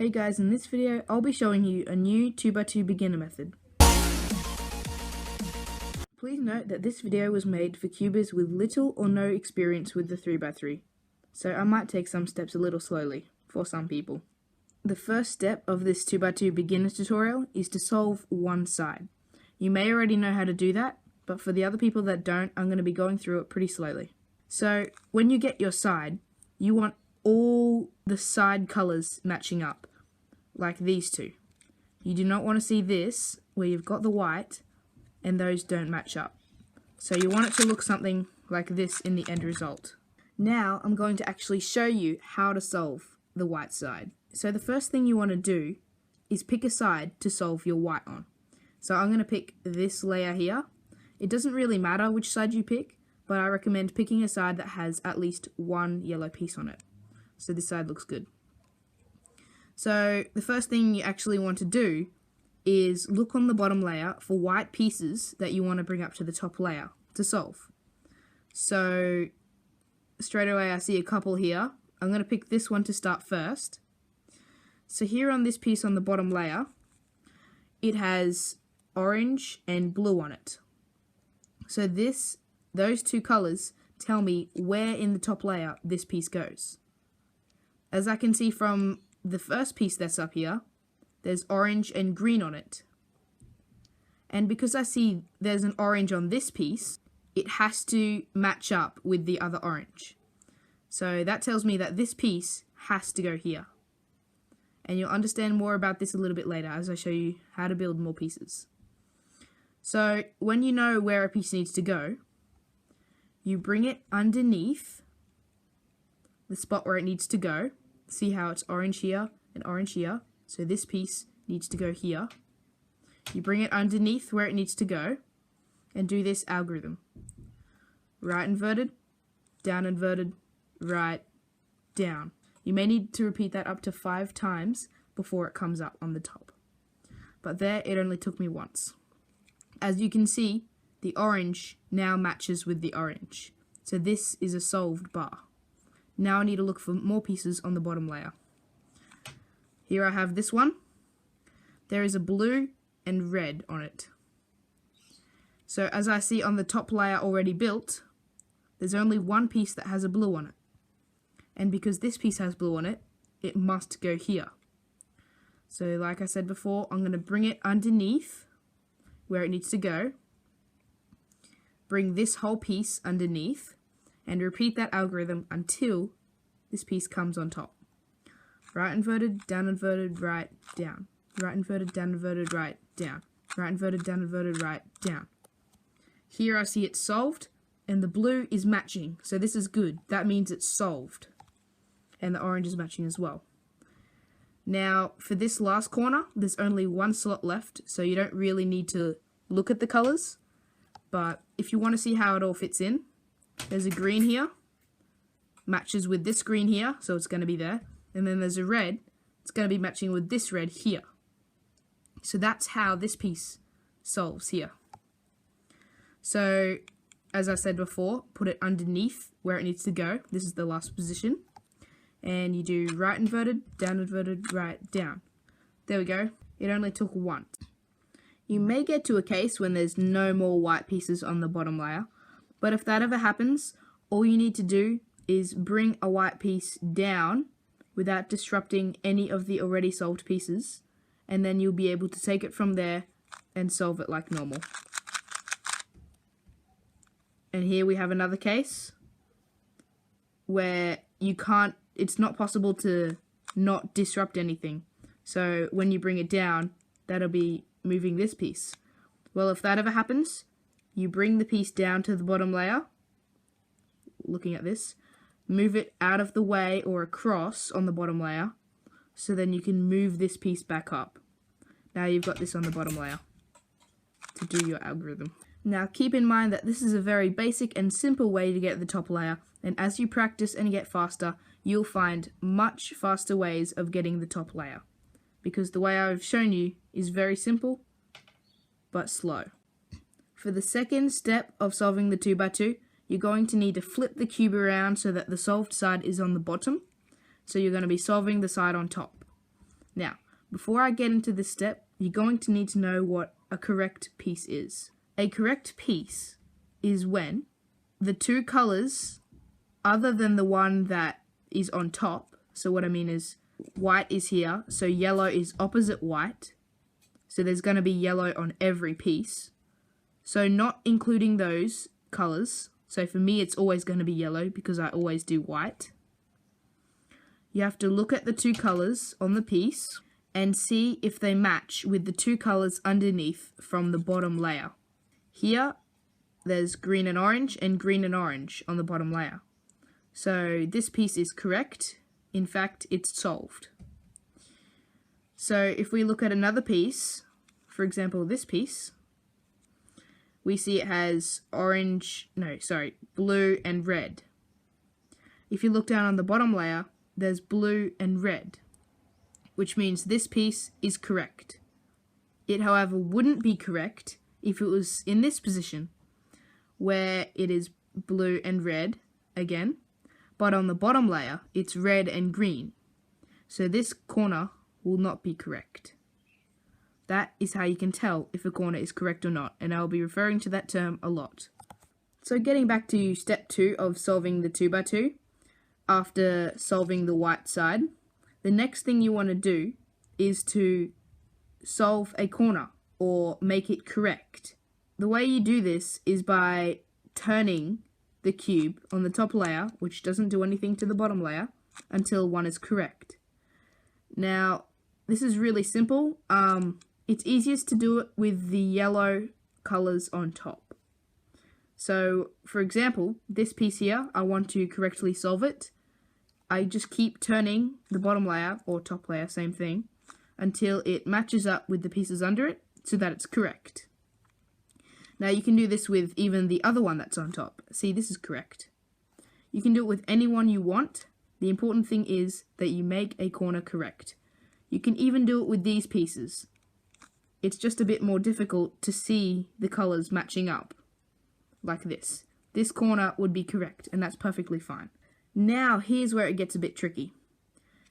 Hey guys, in this video I'll be showing you a new 2x2 beginner method. Please note that this video was made for cubers with little or no experience with the 3x3, so I might take some steps a little slowly for some people. The first step of this 2x2 beginner tutorial is to solve one side. You may already know how to do that, but for the other people that don't, I'm going to be going through it pretty slowly. So when you get your side, you want all the side colours matching up, like these two. You do not want to see this, where you've got the white, and those don't match up. So you want it to look something like this in the end result. Now I'm going to actually show you how to solve the white side. So the first thing you want to do is pick a side to solve your white on. So I'm going to pick this layer here. It doesn't really matter which side you pick, but I recommend picking a side that has at least one yellow piece on it. So this side looks good. So the first thing you actually want to do is look on the bottom layer for white pieces that you want to bring up to the top layer to solve. So straight away I see a couple here. I'm going to pick this one to start first. So here on this piece on the bottom layer, it has orange and blue on it. So those two colours tell me where in the top layer this piece goes. As I can see from the first piece that's up here, there's orange and green on it. And because I see there's an orange on this piece, it has to match up with the other orange. So that tells me that this piece has to go here. And you'll understand more about this a little bit later as I show you how to build more pieces. So when you know where a piece needs to go, you bring it underneath the spot where it needs to go. See how it's orange here and orange here. So this piece needs to go here. You bring it underneath where it needs to go and do this algorithm. Right inverted, down inverted, right, down. You may need to repeat that up to 5 times before it comes up on the top. But there, it only took me once. As you can see, the orange now matches with the orange. So this is a solved bar. Now I need to look for more pieces on the bottom layer. Here I have this one. There is a blue and red on it. So as I see on the top layer already built, there's only one piece that has a blue on it. And because this piece has blue on it, it must go here. So like I said before, I'm going to bring it underneath where it needs to go. Bring this whole piece underneath and repeat that algorithm until this piece comes on top. Right inverted, down inverted, right, down. Right inverted, down inverted, right, down. Right inverted, down inverted, right, down. Here I see it's solved and the blue is matching. So this is good. That means it's solved. And the orange is matching as well. Now for this last corner, there's only one slot left, so you don't really need to look at the colors. But if you want to see how it all fits in, there's a green here, matches with this green here, so it's going to be there. And then there's a red, it's going to be matching with this red here. So that's how this piece solves here. So, as I said before, put it underneath where it needs to go. This is the last position. And you do right inverted, right, down. There we go. It only took once. You may get to a case when there's no more white pieces on the bottom layer. But if that ever happens, all you need to do is bring a white piece down without disrupting any of the already solved pieces, and then you'll be able to take it from there and solve it like normal. And here we have another case where it's not possible to not disrupt anything. So when you bring it down, that'll be moving this piece. Well, if that ever happens, you bring the piece down to the bottom layer, looking at this, move it out of the way or across on the bottom layer, so then you can move this piece back up. Now you've got this on the bottom layer to do your algorithm. Now keep in mind that this is a very basic and simple way to get the top layer, and as you practice and get faster, you'll find much faster ways of getting the top layer. Because the way I've shown you is very simple, but slow. For the second step of solving the 2x2, you're going to need to flip the cube around so that the solved side is on the bottom. So you're going to be solving the side on top. Now, before I get into this step, you're going to need to know what a correct piece is. A correct piece is when the two colors, other than the one that is on top, so what I mean is white is here, so yellow is opposite white, so there's going to be yellow on every piece. So not including those colors, so for me it's always going to be yellow because I always do white. You have to look at the two colors on the piece and see if they match with the two colors underneath from the bottom layer. Here, there's green and orange on the bottom layer. So this piece is correct. In fact, it's solved. So if we look at another piece, for example this piece, we see it has blue and red. If you look down on the bottom layer, there's blue and red, which means this piece is correct. It, however, wouldn't be correct if it was in this position, where it is blue and red again, but on the bottom layer, it's red and green. So this corner will not be correct. That is how you can tell if a corner is correct or not, and I'll be referring to that term a lot. So getting back to step 2 of solving the 2x2, after solving the white side, the next thing you want to do is to solve a corner or make it correct. The way you do this is by turning the cube on the top layer, which doesn't do anything to the bottom layer, until one is correct. Now, this is really simple. It's easiest to do it with the yellow colors on top. So, for example, this piece here, I want to correctly solve it. I just keep turning the bottom layer, or top layer, same thing, until it matches up with the pieces under it, so that it's correct. Now you can do this with even the other one that's on top. See, this is correct. You can do it with any one you want. The important thing is that you make a corner correct. You can even do it with these pieces. It's just a bit more difficult to see the colors matching up, like this. This corner would be correct, and that's perfectly fine. Now, here's where it gets a bit tricky.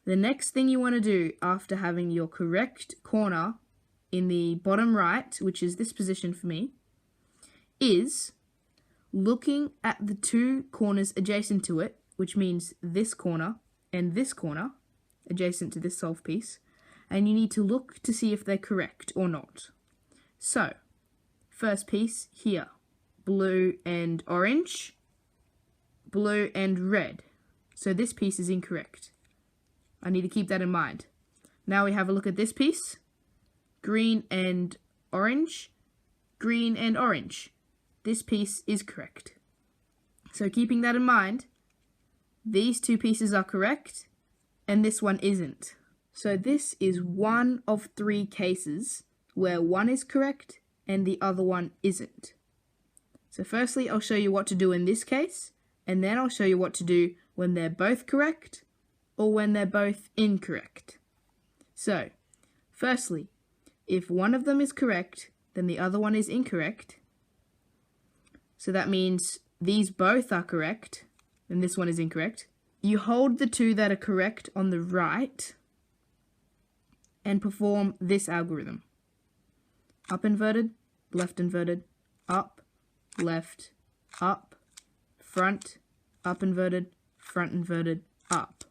The next thing you want to do after having your correct corner in the bottom right, which is this position for me, is looking at the two corners adjacent to it, which means this corner and this corner, adjacent to this solved piece, and you need to look to see if they're correct or not. So, first piece here, blue and orange, blue and red. So this piece is incorrect. I need to keep that in mind. Now we have a look at this piece, green and orange, green and orange. This piece is correct. So keeping that in mind, these two pieces are correct, and this one isn't. So this is one of 3 cases where one is correct and the other one isn't. So firstly, I'll show you what to do in this case, and then I'll show you what to do when they're both correct or when they're both incorrect. So, firstly, if one of them is correct, then the other one is incorrect. So that means these both are correct, and this one is incorrect. You hold the two that are correct on the right and perform this algorithm. Up inverted, left inverted, up, left, up, front, up inverted, front inverted, up.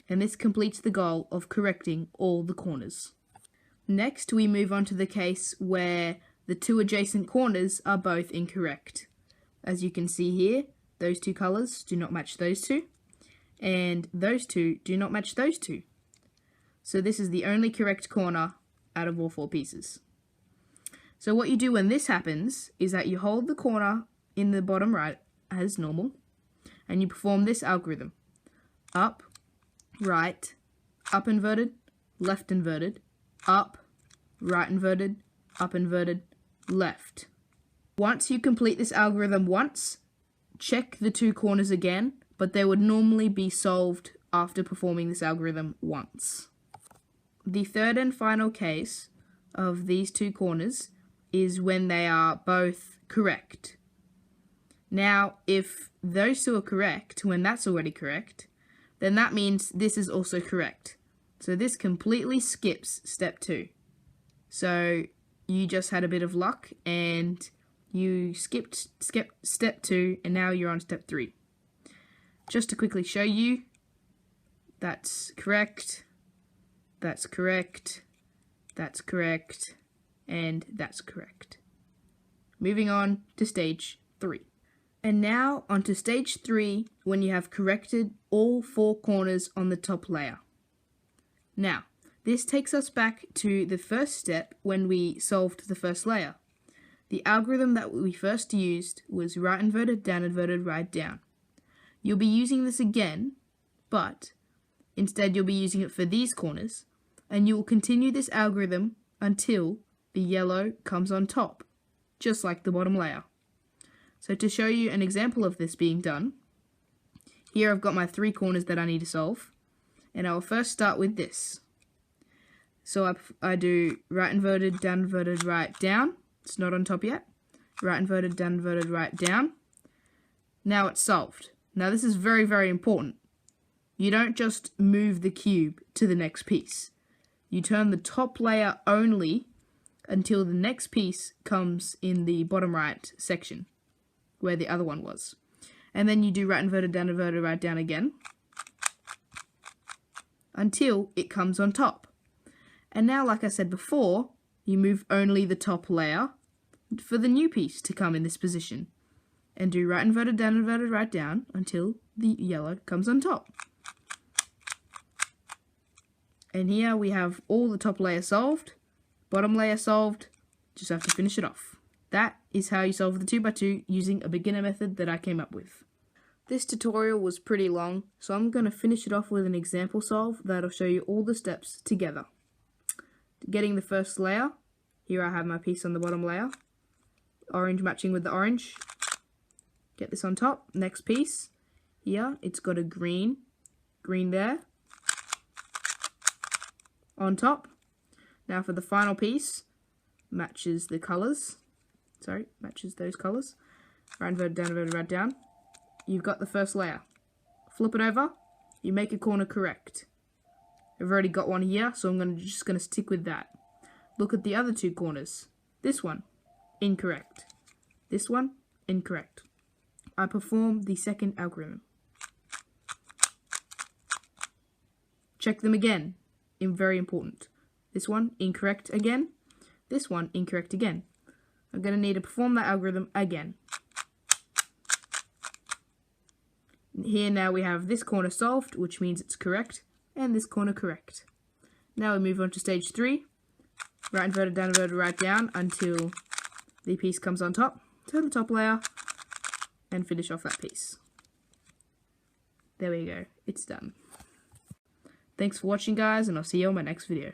And this completes the goal of correcting all the corners. Next, we move on to the case where the two adjacent corners are both incorrect. As you can see here, those two colors do not match those two, and those two do not match those two. So this is the only correct corner out of all 4 pieces. So what you do when this happens is that you hold the corner in the bottom right as normal, and you perform this algorithm. Up, right, up inverted, left inverted, up, right inverted, up inverted, left. Once you complete this algorithm once, check the 2 corners again, but they would normally be solved after performing this algorithm once. The third and final case of these 2 corners is when they are both correct. Now, if those 2 are correct when that's already correct, then that means this is also correct. So this completely skips step 2. So you just had a bit of luck and you skipped step 2 and now you're on step 3. Just to quickly show you, that's correct, that's correct, that's correct, and that's correct. Moving on to stage 3. And now onto stage 3 when you have corrected all 4 corners on the top layer. Now, this takes us back to the first step when we solved the first layer. The algorithm that we first used was right inverted, down inverted, right down. You'll be using this again, but instead you'll be using it for these corners, and you will continue this algorithm until the yellow comes on top, just like the bottom layer. So to show you an example of this being done, here I've got my 3 corners that I need to solve, and I will first start with this. So I do right inverted, down inverted, right down. It's not on top yet. Right inverted, down inverted, right down. Now it's solved. Now this is very, very important. You don't just move the cube to the next piece. You turn the top layer only until the next piece comes in the bottom right section, where the other one was. And then you do right inverted, right down again, until it comes on top. And now, like I said before, you move only the top layer for the new piece to come in this position. And do right inverted, right down, until the yellow comes on top. And here we have all the top layer solved, bottom layer solved, just have to finish it off. That is how you solve the 2x2 using a beginner method that I came up with. This tutorial was pretty long, so I'm going to finish it off with an example solve that'll show you all the steps together. Getting the first layer, here I have my piece on the bottom layer, orange matching with the orange. Get this on top, next piece, here it's got a green there, on top. Now for the final piece, matches the colours. Matches those colours. Right inverted, right down. You've got the first layer. Flip it over, you make a corner correct. I've already got one here, so I'm just going to stick with that. Look at the other 2 corners. This one, incorrect. This one, incorrect. I perform the second algorithm. Check them again. Very important. This one, incorrect again. This one, incorrect again. I'm going to need to perform that algorithm again. Here now we have this corner solved, which means it's correct, and this corner correct. Now we move on to stage 3. Right inverted, right down until the piece comes on top. Turn the top layer and finish off that piece. There we go. It's done. Thanks for watching, guys, and I'll see you on my next video.